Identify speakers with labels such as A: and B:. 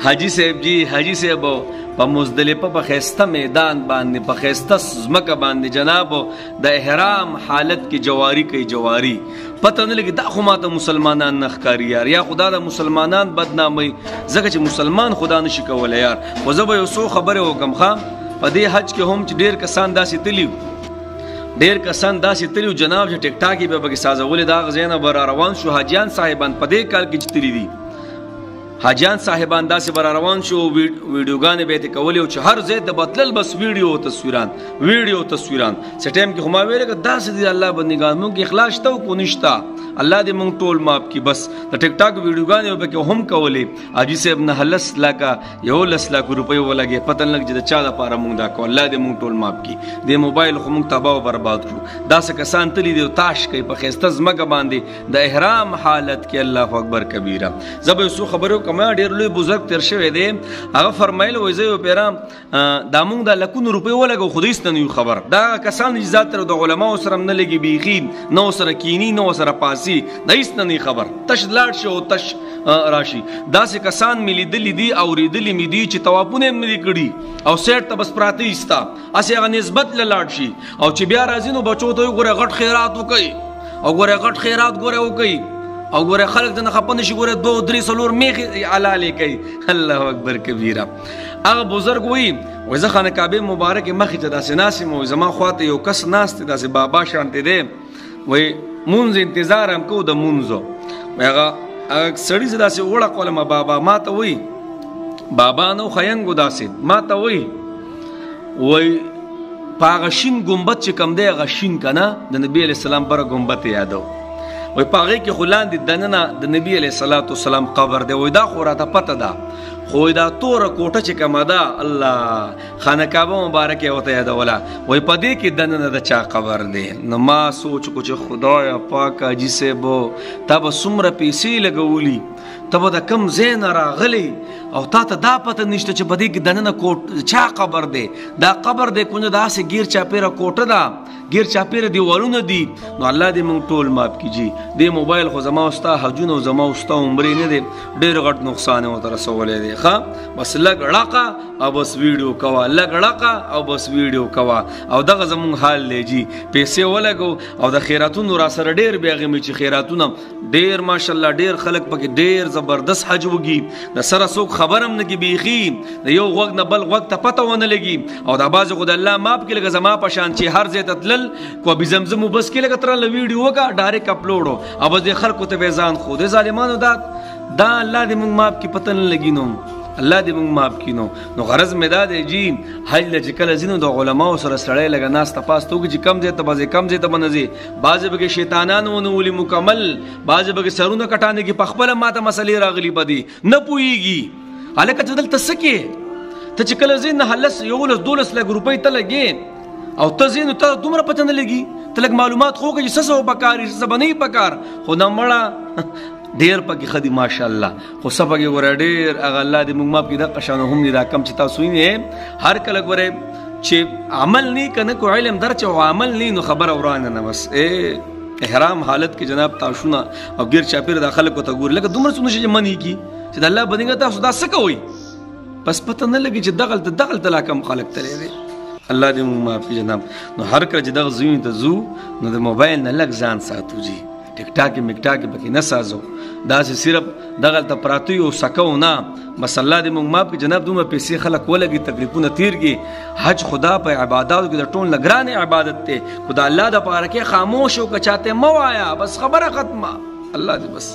A: حاجی صاحب جی حاجی صاحب په مزدلفه په خسته میدان باندې په خسته زمکه باندې جناب د احرام حالت کې جواری کوي جواری پته نه لګي دا خو ماته مسلمانان نه ښکاري یار یا خدا د مسلمانان بدنامي ځکه چې مسلمان خدا نشي کولی یار خو زه به یو څو خبرې وکم ښه په دې حج کې هم چې ډېر کسان داسې تلي جناب چې ټیک ټاک یې به پکې سازولې دا غځای نه به را روان شو حاجیان صاحبان په دې کال کې چې تلي دي حاجیان صاحبان داسې به را روان شو ویډیوګانې به یې کولې او چې هر ځای ته به تلل بس ویډیو تصویران څه ټایم کې خو ما ویلې که داسې دي الله بندګان موږ کې اخلاص شته او کو نشته الله دې موږ ټول ماف کړي بس د ټیک ټاک ویډیوګانې به پکې هم کولې حاجي صاحب نه 11 لکه روپۍ ولګې پته نه لګي چې د چا دپاره موږ دا کوو الله دې موږ ټول ماف کړي دې موبایل خو موږ تباه او برباد کړو داسې کسان تلي دي او تاش کوي په ښایسته ځمکه باندې د احرام حالت کې الله اکبر کبیره زه به یو څو خبرې وکړم ډېر لوی بزرګ تېر شوی دی هغه فرمایل وایي زه یو پیرام دا موږ دا لکونو روپۍ ولګو خو هېڅ نه یو خبر دا کسان چې زیاتره د علماو سره هم نه لګي بیخي نه ورسره کیني نه ورسره پاسي دا هېڅ نه خبر تش لاړ شي او تش راشي داسې کسان مې لیدلي دي اورېدلي مې دي چې طوافونه یې مې دي کړي او سیټ ته بس پراته ایسته هسې هغه نسبت له لاړ شي او چې بیا راځي نو بچو ته وایي ګوره غټ خیرات وکوئ او ګوره غټ خیرات ګوره وکوئ او ګوره خلک دنه خپه نشي ګوره 2 3 4 میخې حلالې کوي الله اکبر کبیره هغه بزرګ وایي زه خانه کعبې مبارکې مخې ته داسې ناست یم وایي زما خواته یو کس ناست دی داسې بابا شانتې دی وایي مونځ انتظار هم کوو د مونځو هغه سړي زه داسې وړه کولم بابا ما ته وایي بابا نو خینګو داسې ما ته وایي په هغه شین ګمبد چې کوم دی هغه شین که نه د نبي علیه السلام بره ګمبد یې یادو وایي په هغې کې خو لاندې دننه د نبي علیه الصلاة والسلام قبر دی وایي دا خو راته پته ده خو دا توره کوټه چې کومه ده الله خانه کعبه مبارکه یې ورته یادوله وایي په دې کې دننه د چا قبر دی نو ما سوچ کو چې خدایه پاک حاجي صاحب تا به څومره پیسې لګولي ته به د کم ځای نه راغلی او تا ته دا پته نشته چې په دې کې دننه چا قبر دی دا قبر دی که نه داسې ګیر چاپېره کوټه ده ګیر چاپېره دیوالونه دي نو الله دې موږ ټول ماف کړي دې موبایل خو زما او ستا حجونه او زما او ستا عمرې نه دی ډېر غټ نقصان یې ورته رسولی دی ښه بس لږ ړقه او بس ویډیو کوه لږ ړقه او بس ویډیو کوه او دغه زموږ حال دی جي پیسې ولګو او د خیراتونو را سره ډېر بیا غمي چې خیراتونه ډېر ماشاءالله ډېر خلک پکې ډېر زبردست حج وږي د سره څوک خبر هم نه کي بیخي د یو غوږ نه بل غوږ ته پته ونه لګي او دا بعضې خو د الله ماپ کې لږه زما په شان چې هر ځای ته تلل کو ابي زمزم وبس کې لږه ترله ویډیو وکړه ډایرکټ اپلوډ او بس دې خلکو ته به ځان خو د ظالمانو دا الله دې موږ ماپ کې پته نه لګي نو الله دې موږ ماف کړي نو غرض مې دا دی جي حج له چې کله ځي نو د علماو سره سړی لږه ناست تپاس ته وکړي چې کم ځای ته به ځې کم ځای ته به نه ځې بعضې به کې شیطانان ونولي مکمل بعضې به کې سرونه کټانې کې په خپله ماته مسلې راغلي به دي نه پوهېږي هلکه ته دلته څه کې ته چې کله ځې 11 لک روپۍ ته لګې او ته ځې نو ته دومره پته نه لګي ته لږ معلومات خو وکړه چې څه څه به پکار څه به نه وي پکار خو نه مړه ډېر پکې ښه دي ماشاءالله خو څه پکې ګوره ډېر هغه الله دې موږ ماف کړي دغه شانو هم دي دا کم چې تاسو یې هر کله ګورئ چې عمل نه که نه کو علم درچ او عمل نه نو خبره ورانه نه بس احرام حالت کې جناب تاسونه او ګیر چاپېره دا خلکو ته ګوري لکه دومره څومره چې منې کي چې د الله بندګان تاسو دا څه کوئ بس پته نه لګي چې دغلته لا کم خلک تللی دی الله دې موږ معاف کړي جناب نو هر کله چې دغه ځایونو ته ځو نو د موبایل نه لږ ځان ساتو جي ټیک ټاک میکټاک پکې نه سازو داسې صرف دغلته پراته یو سکو نه بس الله دې موږ ماف کړي جناب دومره پیسې خلک ولګي تکلیفونه تیر کړي حج خدا په عباداتو کې د ټول نه ګرانې عبادت دی خو د الله دپاره کې خاموش وکړه چاته مه وایه بس خبره ختمه الله دې بس